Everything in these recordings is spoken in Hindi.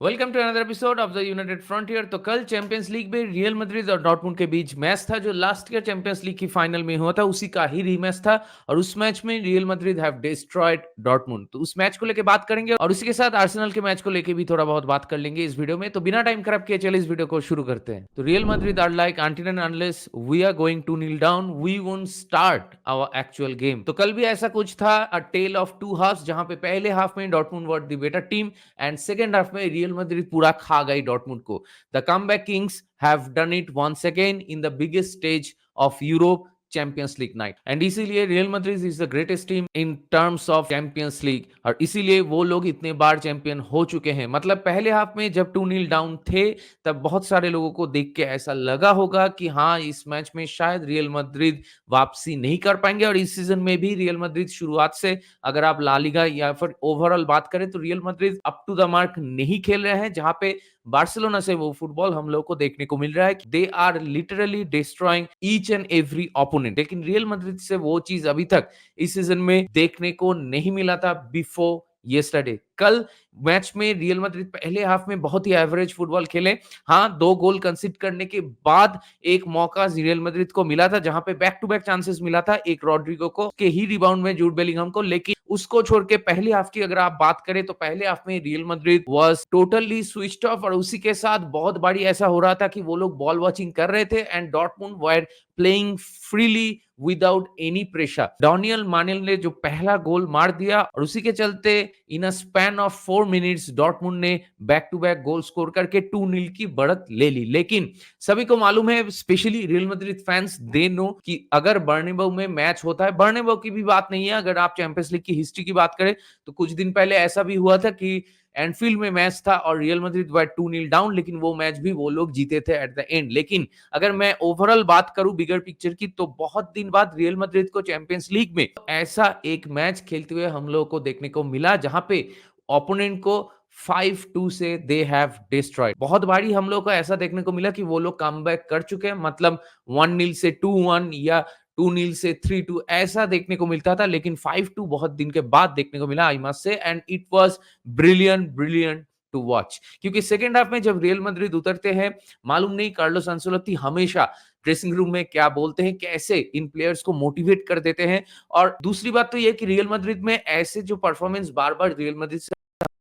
Welcome to another episode of the United Frontier. तो कल चैंपियंस लीग में रियल मैड्रिड और डॉर्टमुंड के बीच मैच था जो लास्ट ईयर चैंपियंस लीग की फाइनल में हुआ था, उसी का ही रीमैच था। और उस मैच में Real Madrid have destroyed Dortmund. तो उस मैच को लेकर बात करेंगे और उसी के साथ आर्सेनल के मैच को लेकर भी थोड़ा बहुत बात कर लेंगे इस वीडियो में। तो बिना टाइम खराब किए चले इस वीडियो को शुरू करते हैं। तो Real Madrid are like until and unless we are going to kneel down we won't start our actual game. तो कल भी ऐसा कुछ था, a tale of two halves, जहां पे पहले हाफ में Dortmund were the better team and second half में रियल मैड्रिड पूरा खा गई डॉर्टमुंड को। The comeback kings have done it once again in the biggest stage of Europe, champions league night. And इसीलिए real Madrid is the greatest team in terms of champions league, और इसीलिए वो लोग इतने बार चैंपियन हो चुके हैं। मतलब पहले हाफ में जब 2-0 डाउन थे, तब बहुत सारे लोगों को देख के ऐसा लगा होगा कि हाँ, इस मैच में शायद रियल मैड्रिड वापसी नहीं कर पाएंगे। और इस सीजन में भी रियल मैड्रिड शुरुआत से, अगर आप ला लीगा या फिर ओवरऑल बात करें, तो Real Madrid up to the mark नहीं खेल रहे हैं, जहां पे बार्सिलोना से वो फुटबॉल हम लोग को देखने को मिल रहा है। They are literally destroying each and every opponent. लेकिन रियल मैड्रिड से वो चीज अभी तक इस सीजन में देखने को नहीं मिला था बिफोर येस्टरडे। कल मैच में रियल मैड्रिड पहले हाफ में बहुत ही एवरेज फुटबॉल खेले। हाँ, 2 गोल कंसीड करने के बाद एक मौका रियल मैड्रिड को मिला था, जहां पे बैक टू बैक चांसेस मिला था, एक रॉड्रिगो को के ही रिबाउंड में जूड बेलिंगहम को। लेकिन उसको छोड़ के पहले हाफ की अगर आप बात करें, तो पहले हाफ में Real Madrid was totally switched off. और उसी के साथ बहुत बारी ऐसा हो रहा था कि वो लोग बॉल वॉचिंग कर रहे थे and Dortmund were playing freely without any pressure. Daniel मानेल ने जो पहला गोल मार दिया, और उसी के चलते in a span of 4 minutes Dortmund ने back to back goal score करके 2-0 की बढ़त ले ली। लेकिन सभी को मालूम है, specially real Madrid fans, they know कि अगर बर्नेबाउ में मैच होता है, बर्नेबाउ की भी बात नहीं है, अगर आप चैंपियंस लीग की हिस्ट्री की बात करें, तो कुछ दिन पहले ऐसा भी हुआ था कि एनफील्ड में मैच था और रियल मैड्रिड वर 2-0 डाउन, लेकिन वो मैच भी वो लोग जीते थे एट द एंड। लेकिन अगर मैं ओवरऑल बात करूं बिगर पिक्चर की, तो बहुत दिन बाद रियल मैड्रिड को चैंपियंस लीग में ऐसा एक मैच खेलते हुए हम लोगों को देखने को मिला, जहां पे ओपोनेंट को 5-2 से दे हैव डिस्ट्रॉयड। बहुत बारी हम लोग को ऐसा देखने को मिला कि वो लोग कमबैक कर चुके हैं, मतलब 1-0 से 2-1 या 2-0 से 3-2 ऐसा देखने को मिलता था। लेकिन 5-2 बहुत दिन के बाद देखने को मिला, I must say, and it was brilliant brilliant to watch. क्योंकि सेकेंड हाफ में जब रियल मैड्रिड उतरते हैं, मालूम नहीं कार्लोस अंसेलोत्ती हमेशा ड्रेसिंग रूम में क्या बोलते हैं, कैसे इन प्लेयर्स को मोटिवेट कर देते हैं। और दूसरी बात तो ये कि रियल मैड्रिड में ऐसे जो परफॉर्मेंस बार बार रियल मैड्रिड से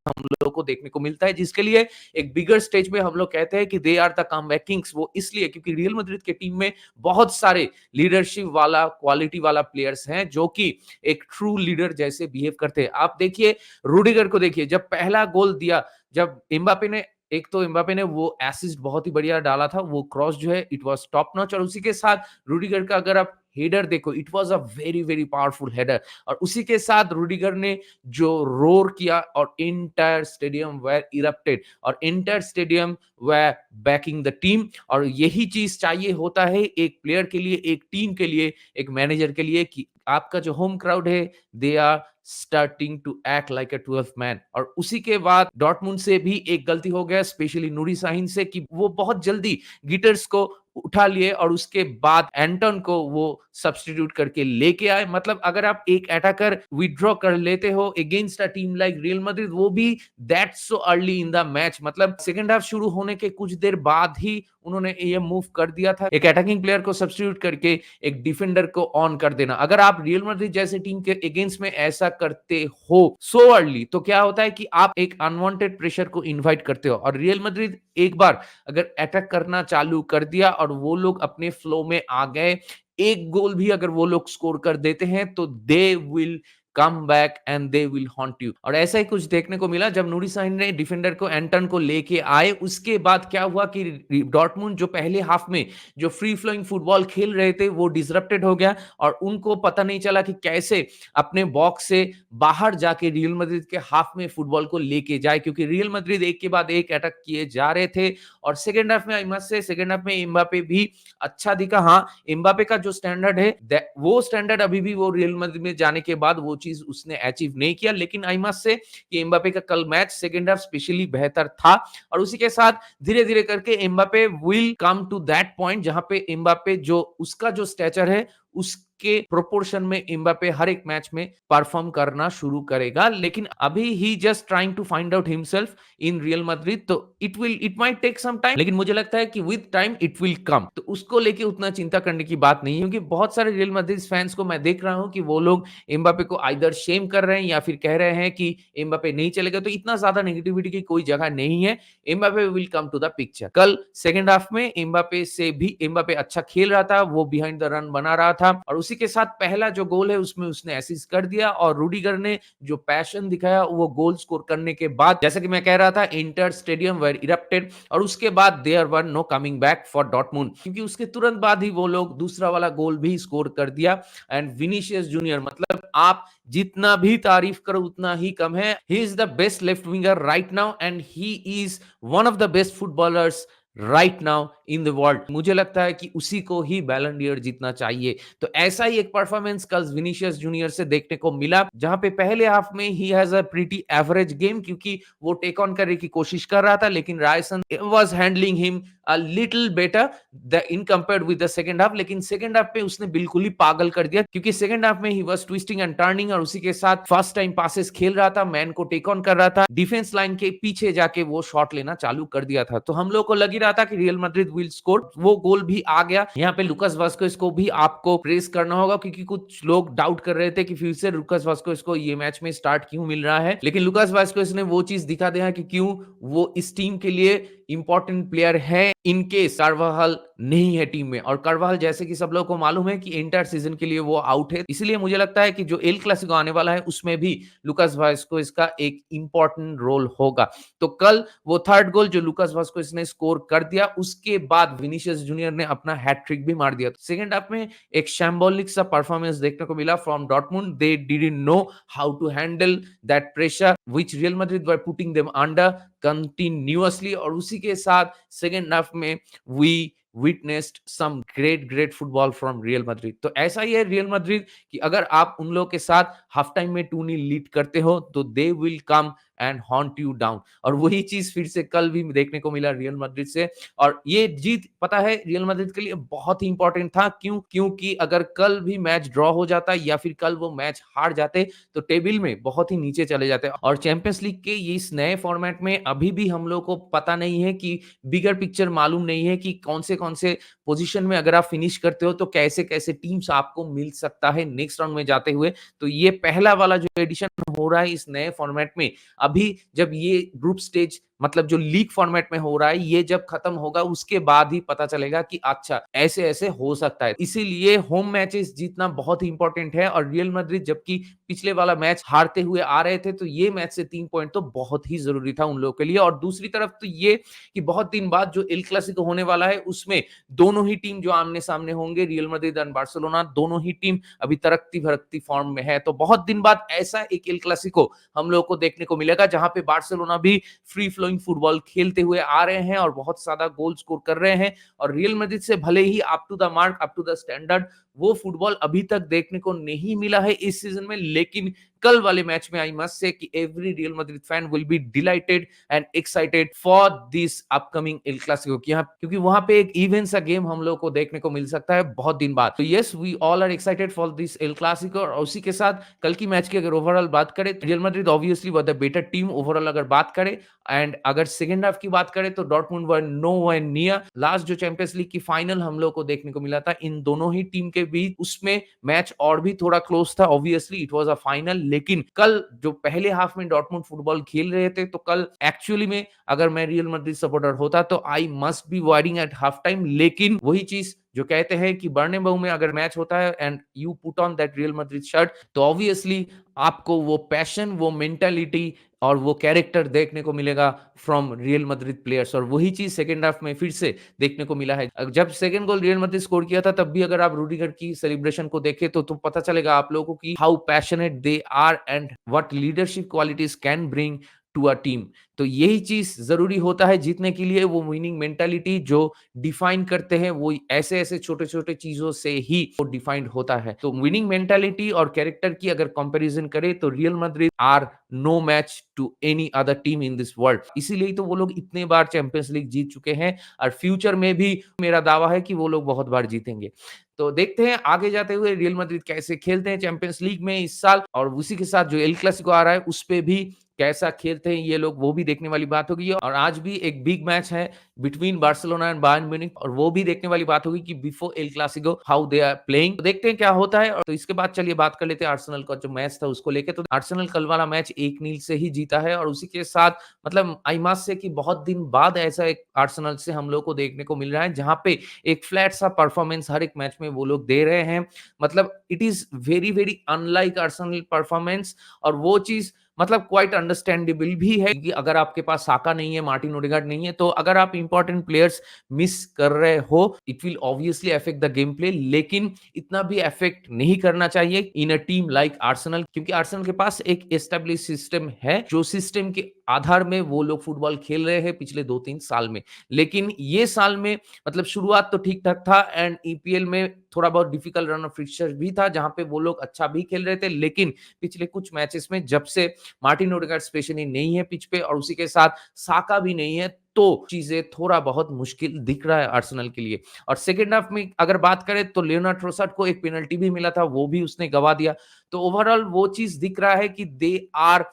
हम लोग को देखने को मिलता है, जिसके लिए एक बिगर स्टेज में हम लोग कहते हैं कि they are the comeback kings. वो इसलिए क्योंकि रियल मैड्रिड के टीम में बहुत सारे लीडरशिप वाला, क्वालिटी वाला प्लेयर्स हैं, जो कि एक ट्रू लीडर जैसे बिहेव करते हैं। आप देखिए, रूडिगर को देखिए, जब पहला गोल दिया, जब एम्बापे ने, एक तो एम्बापे ने वो असिस्ट बहुत ही बढ़िया डाला था, वो क्रॉस जो है इट वाज टॉप नॉच। और उसी के साथ रूडिगर का अगर आप हेडर देखो, it was a very very powerful header. और उसी के साथ रूडिगर ने जो रोर किया, और इंटायर स्टेडियम वेर इरप्टेड, और entire stadium were backing the team. और यही चीज चाहिए होता है एक प्लेयर के लिए, एक टीम के लिए, एक मैनेजर के लिए, कि आपका जो होम क्राउड है, they are starting to act like a 12th man. और उसी के बाद डॉर्टमुंड से भी एक गलती हो गया, स्पेशली नूरी साहिन से, कि वो बहुत जल्दी गिटर्स को उठा लिए और उसके बाद एंटन को वो सब्स्टिट्यूट करके लेके आए। मतलब अगर आप एक अटैकर विथड्रॉ कर लेते हो against a team like real Madrid, वो भी that's so early in the match, मतलब सेकंड हाफ शुरू होने के कुछ देर बाद ही उन्होंने ये मूव कर दिया था, एक अटैकिंग प्लेयर को सब्स्टिट्यूट करके एक डिफेंडर को ऑन कर देना। अगर आप रियल मैड्रिड जैसे टीम के अगेंस्ट में ऐसा करते हो सो अर्ली, तो क्या होता है कि आप एक अनवांटेड प्रेशर को इनवाइट करते हो। और रियल मैड्रिड एक बार अगर अटैक करना चालू कर दिया और वो लोग अपने फ्लो में आ गए, एक गोल भी अगर वो लोग स्कोर कर देते हैं, तो they will come back and they will haunt you. और ऐसा ही कुछ देखने को मिला जब नूरी साहिन ने डिफेंडर को एंटन को लेके आए। उसके बाद क्या हुआ कि डॉर्टमुंड जो पहले हाफ में जो फ्री फ्लोइंग फुटबॉल खेल रहे थे, वो डिसरप्टेड हो गया, और उनको पता नहीं चला कि कैसे अपने बॉक्स से बाहर जाके रियल मैड्रिड के हाफ में फुटबॉल को लेके जाए, क्योंकि रियल मैड्रिड एक के बाद एक अटैक किए जा रहे थे। और सेकेंड हाफ में आई मस्ट से, सेकेंड हाफ में एम्बापे भी अच्छा दिखा। हाँ, एम्बापे का जो स्टैंडर्ड है, वो स्टैंडर्ड अभी भी वो रियल मैड्रिड में जाने के बाद वो चीज उसने अचीव नहीं किया। लेकिन आई मस्ट से कि एम्बापे का कल मैच सेकेंड हाफ स्पेशली बेहतर था। और उसी के साथ धीरे धीरे करके Mbappe will come to that point जहां पे एम्बापे जो उसका जो स्टैचर है, उस के प्रोपोर्शन में एम्बापे हर एक मैच में परफॉर्म करना शुरू करेगा, लेकिन अभी ही just trying to find out himself in Real Madrid, तो it might take some time, लेकिन मुझे लगता है कि with time it will come. तो उसको लेके उतना चिंता करने की बात नहीं है, क्योंकि बहुत सारे रियल मैड्रिड फैंस को मैं देख रहा हूं कि वो लोग एम्बापे को आइदर शेम कर रहे हैं या फिर कह रहे हैं कि एम्बापे नहीं चलेगा। तो इतना ज्यादा नेगेटिविटी की कोई जगह नहीं है, Mbappe will come to the picture. कल सेकंड हाफ में एम्बापे अच्छा खेल रहा था, वो बिहाइंड द रन बना रहा था, और उसी के साथ पहला जो गोल है उसमें उसने असिस्ट कर दिया, और रूडिगर ने जो पैशन दिखाया वो गोल स्कोर करने के बाद, जैसा कि मैं कह रहा था, इंटर स्टेडियम वेयर इरप्टेड, और उसके बाद there were no coming back for Dortmund, क्योंकि उसके तुरंत बाद ही वो लोग दूसरा वाला गोल भी स्कोर कर दिया। एंड विनीशियस जूनियर, मतलब आप जितना भी तारीफ करो उतना ही कम है। He is the best left winger right now, and he is one of the best footballers right now in the world. मुझे लगता है कि उसी को ही बैलन डियर जीतना चाहिए। तो ऐसा ही एक परफॉर्मेंस कल विनीशियस जूनियर से देखने को मिला, जहां पे पहले हाफ में he has a pretty average game, क्योंकि वो टेक ऑन करने की कोशिश कर रहा था, लेकिन Ryerson was handling him a little better the in compared with the second half. लेकिन सेकंड हाफ में उसने बिल्कुल ही पागल कर दिया, क्योंकि सेकंड हाफ में he was twisting and turning, और उसी के साथ फर्स्ट टाइम पासेस खेल रहा था, मैन को टेक ऑन कर रहा था, डिफेंस लाइन के पीछे जाके वो शॉट लेना चालू कर दिया था। तो हम लोग को लग ही रहा था कि रियल मैड्रिड विल स्कोर, वो गोल भी आ गया। यहाँ पे लुकास वास्कोस को भी आपको प्रेस करना होगा, क्योंकि कुछ लोग डाउट कर रहे थे कि फिर से लुकास वास्कोस को ये मैच में स्टार्ट क्यों मिल रहा है, लेकिन लुकास वास्कोस ने वो चीज दिखा दिया कि क्यों वो इस टीम के लिए इंपॉर्टेंट प्लेयर है, इनके कार्वाहल नहीं है टीम में। और कार्वाहल, जैसे कि सब लोगों को मालूम है कि इंटर सीजन के लिए वो आउट है, इसलिए मुझे लगता है कि जो एल क्लासिको आने वाला है उसमें भी लुकास वास्कोस का एक इंपॉर्टेंट रोल होगा। तो कल वो थर्ड गोल जो लुकास वास्कोस ने स्कोर कर दिया, उसके बाद विनीशियस जूनियर ने अपना हैट्रिक भी मार दिया। सेकंड हाफ में एक शैम्बोलिक सा परफॉर्मेंस देखने को मिला from Dortmund. They didn't know how to handle that pressure which Real Madrid were putting them under continuously, और उसी के साथ सेकंड हाफ में we witnessed some great football from Real Madrid. तो ऐसा ही है रियल मैड्रिड कि अगर आप उन लोगों के साथ हाफ टाइम में 2-0 लीड करते हो तो they will come and haunt you down, और वही चीज फिर से कल भी देखने को मिला रियल मैड्रिड से। और ये जीत पता है रियल मैड्रिड के लिए बहुत ही इंपॉर्टेंट था, क्योंकि अगर कल भी मैच ड्रॉ हो जाता या फिर कल वो मैच हार जाते तो टेबल में बहुत ही नीचे चले जाते। और चैंपियंस लीग के इस नए फॉर्मेट में अभी भी हम लोग को पता नहीं है कि बिगर पिक्चर मालूम नहीं है कि कौन से पोजीशन में अगर आप फिनिश करते हो तो कैसे कैसे टीम्स आपको मिल सकता है नेक्स्ट राउंड में जाते हुए। तो ये पहला वाला जो एडिशन हो रहा है इस नए फॉर्मेट में, अभी जब ये ग्रुप स्टेज मतलब जो लीग फॉर्मेट में हो रहा है, ये जब खत्म होगा उसके बाद ही पता चलेगा कि अच्छा ऐसे ऐसे हो सकता है। इसीलिए होम मैचेस जीतना बहुत ही इंपॉर्टेंट है, और रियल मैड्रिड जबकि पिछले वाला मैच हारते हुए आ रहे थे, तो ये मैच से 3 पॉइंट तो बहुत ही जरूरी था उन लोगों के लिए। और दूसरी तरफ तो ये कि बहुत दिन बाद जो एल क्लासिको होने वाला है उसमें दोनों ही टीम जो आमने सामने होंगे, रियल मैड्रिड एंड बार्सिलोना, दोनों ही टीम अभी तरक्की भरकती फॉर्म में है। तो बहुत दिन बाद ऐसा एक एल क्लासिको हम लोग को देखने को मिलेगा जहां पे बार्सिलोना भी फ्री फ्लोइंग फुटबॉल खेलते हुए आ रहे हैं और बहुत ज्यादा गोल स्कोर कर रहे हैं, और रियल मैड्रिड से भले ही up to the mark, up to the standard वो फुटबॉल अभी तक देखने को नहीं मिला है इस सीजन में, लेकिन कल वाले मैच में आई मस्ट से कि every real Madrid fan will be delighted and excited for this upcoming El Clasico, क्योंकि वहां पे एक इवन सा गेम हम लोग को देखने को मिल सकता है बहुत दिन बाद। तो yes, we all are excited for this El Clasico. और उसी के साथ कल की मैच की अगर ओवरऑल बात करें तो Real Madrid obviously were the better team overall अगर बात करें, एंड अगर सेकंड हाफ की बात करें तो डॉर्टमुंड वर नोवेयर नियर। लास्ट जो चैंपियंस लीग की फाइनल हम लोग को देखने को मिला था इन दोनों ही टीम के बीच, उसमें मैच और भी थोड़ा क्लोज था, obviously it was a final, लेकिन कल जो पहले हाफ में डॉर्टमुंड फुटबॉल खेल रहे थे, तो कल एक्चुअली में अगर मैं रियल मैड्रिड सपोर्टर होता तो I must be worrying at half time. लेकिन वही चीज जो कहते हैं कि बर्नेबाउ में अगर मैच होता है and you put on that real Madrid shirt, तो ऑब्वियसली आपको वो पैशन, वो मेंटालिटी और वो कैरेक्टर देखने को मिलेगा फ्रॉम रियल मैड्रिड प्लेयर्स, और वही चीज सेकंड हाफ में फिर से देखने को मिला है। जब second goal real Madrid score किया था तब भी अगर आप रूडिगर की सेलिब्रेशन को देखें तो पता चलेगा आप लोगों को कि how passionate they are and what leadership qualities can bring to a team. तो यही चीज जरूरी होता है जीतने के लिए, वो विनिंग मेंटालिटी जो डिफाइन करते हैं वो ऐसे ऐसे छोटे छोटे चीजों से ही वो डिफाइंड होता है। तो विनिंग मेंटालिटी और कैरेक्टर की अगर कंपैरिजन करें तो Real Madrid are no match to any other team in this world. इसीलिए तो वो लोग इतने बार चैंपियंस लीग जीत चुके हैं और फ्यूचर में भी मेरा दावा है कि वो लोग बहुत बार जीतेंगे। तो देखते हैं आगे जाते हुए रियल मैड्रिड कैसे खेलते हैं चैंपियंस लीग में इस साल, और उसी के साथ जो एल क्लासिको आ रहा है उस पे भी कैसा खेलते हैं ये लोग, वो भी देखने वाली बात होगी। और आज भी एक बिग मैच है between Barcelona and Bayern Munich, और वो भी देखने वाली बात होगी कि before El Clasico how they are playing. तो देखते हैं क्या होता है। और तो इसके बाद चलिए बात कर लेते हैं आर्सेनल का जो मैच था उसको लेके। तो आर्सेनल कल वाला मैच 1-0 से ही जीता है, और उसी के साथ मतलब आई मस्ट से कि बहुत दिन बाद ऐसा एक आर्सेनल से हम लोग को देखने को मिल रहा है जहां पे एक फ्लैट सा परफॉर्मेंस हर एक मैच में वो लोग दे रहे हैं। मतलब it is very very unlike Arsenal performance, और वो चीज मतलब क्वाइट अंडरस्टैंडेबल भी है कि अगर आपके पास साका नहीं है, मार्टिन ओडेगार्ड नहीं है, तो अगर आप इंपॉर्टेंट प्लेयर्स मिस कर रहे हो it will obviously affect the game play, लेकिन इतना भी अफेक्ट नहीं करना चाहिए इन अ टीम लाइक आर्सेनल, क्योंकि आर्सेनल के पास एक एस्टेब्लिश सिस्टम है जो सिस्टम के आधार में वो लोग फुटबॉल खेल रहे हैं पिछले 2-3 साल में। लेकिन ये साल में मतलब शुरुआत तो ठीक ठाक था, एंड ईपीएल में थोड़ा बहुत डिफिकल्ट रन ऑफ फिक्सचर भी था जहां पे वो लोग अच्छा भी खेल रहे थे, लेकिन पिछले कुछ मैचेस में जब से मार्टिन ओडेगार्ड स्पेशली नहीं है पिच पे, और उसी के साथ साका भी नहीं है, तो चीजें थोड़ा बहुत मुश्किल दिख रहा है आर्सेनल के लिए। और सेकेंड हाफ में अगर बात करें तो लियोनार्ड ट्रोसार्ड को एक पेनल्टी भी मिला था, वो भी उसने गवा दिया। तो ओवरऑल वो चीज दिख रहा है कि they are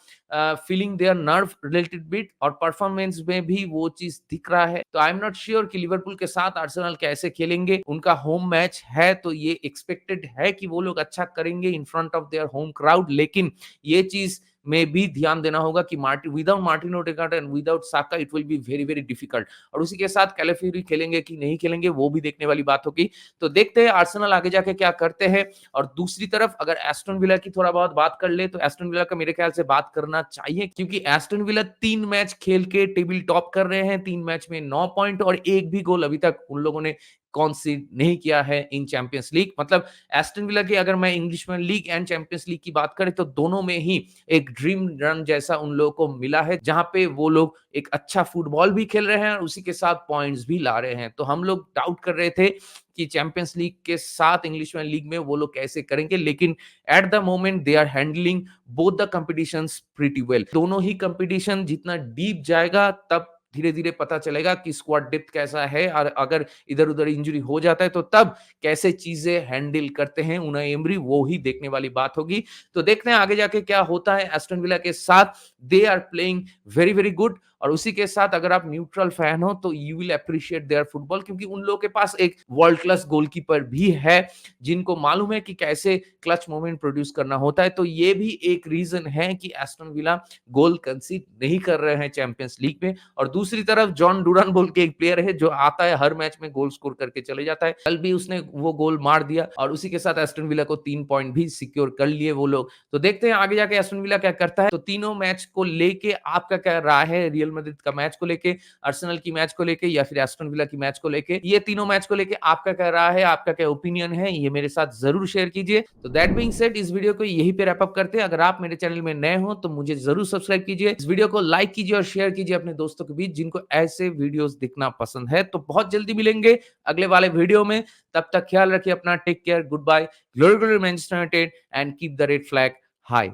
feeling their nerve related bit, और परफॉर्मेंस में भी वो चीज दिख रहा है। तो आई एम नॉट श्योर कि लिवरपूल के साथ आर्सेनल कैसे खेलेंगे। उनका होम मैच है तो ये एक्सपेक्टेड है कि वो लोग अच्छा करेंगे in front of their home crowd, लेकिन ये चीज में भी ध्यान देना होगा कि without Martin Odegaard and without Saka it will be very very difficult. और उसी के साथ कैलाफियोरी खेलेंगे कि नहीं खेलेंगे वो भी देखने वाली बात होगी। तो देखते हैं आर्सेनल आगे जाके क्या करते हैं। और दूसरी तरफ अगर एस्टन विला की थोड़ा बहुत बात कर ले तो एस्टन विला का मेरे ख्याल से बात करना चाहिए, क्योंकि एस्टन विला 3 मैच खेल के टेबल टॉप कर रहे हैं, 3 मैच में 9 पॉइंट, और एक भी गोल अभी तक उन लोगों ने कॉन्सीड नहीं किया है इन चैंपियंस लीग। मतलब एस्टन विला की अगर मैं इंग्लिश में लीग एंड चैंपियंस लीग की बात करें तो दोनों में ही एक ड्रीम रन जैसा उन लोगों को मिला है, जहां पे वो लोग एक अच्छा फुटबॉल भी खेल रहे हैं और उसी के साथ पॉइंट्स भी ला रहे हैं। तो हम लोग डाउट कर रहे थे कि चैंपियंस लीग के साथ इंग्लिश में लीग में वो लोग कैसे करेंगे, लेकिन at the moment they are handling both the competitions pretty well. दोनों ही कंपटीशन जितना डीप जाएगा तब धीरे धीरे पता चलेगा कि स्क्वाड डेप्थ कैसा है, और अगर इधर उधर इंजरी हो जाता है तो तब कैसे चीजें हैंडल करते हैं उनाई एमरी, वो ही देखने वाली बात होगी। तो देखते हैं आगे जाके क्या होता है एस्टन विला के साथ। They are playing very very good, और उसी के साथ अगर आप न्यूट्रल फैन हो तो you will appreciate their football, क्योंकि उन लोगों के पास एक वर्ल्ड क्लास गोलकीपर भी है जिनको मालूम है कि कैसे क्लच मोमेंट प्रोड्यूस करना होता है। तो ये भी एक रीजन है कि एस्टन विला गोल कंसीड नहीं कर रहे हैं चैंपियंस लीग में। और दूसरी तरफ जॉन डूरान बोल के एक प्लेयर है जो आता है हर मैच में गोल स्कोर करके चले जाता है, कल भी उसने वो गोल मार दिया, और उसी के साथ एस्टन विला को 3 पॉइंट भी सिक्योर कर लिए वो लोग। तो देखते हैं आगे जाके एस्टन विला क्या करता है। तो तीनों मैच को लेके आपका क्या राय है, रियल मैड्रिड का मैच को लेके, आर्सेनल की मैच को लेके, या फिर एस्टन विला की मैच को लेके? ये तीनों मैच को लेके आपका क्या राय है, आपका क्या ओपिनियन है, ये मेरे साथ जरूर शेयर कीजिए। तो दैट बीइंग सेड इस वीडियो को यहीं पे रैप अप करते हैं। अगर आप मेरे चैनल में नए हो तो मुझे जरूर सब्सक्राइब कीजिए, इस वीडियो को लाइक कीजिए और शेयर कीजिए अपने दोस्तों के बीच जिनको ऐसे वीडियोस देखना पसंद है। तो बहुत जल्दी मिलेंगे अगले वाले वीडियो में, तब तक ख्याल रखिए अपना, take care, goodbye, glory glory Manchester United and keep the red flag high.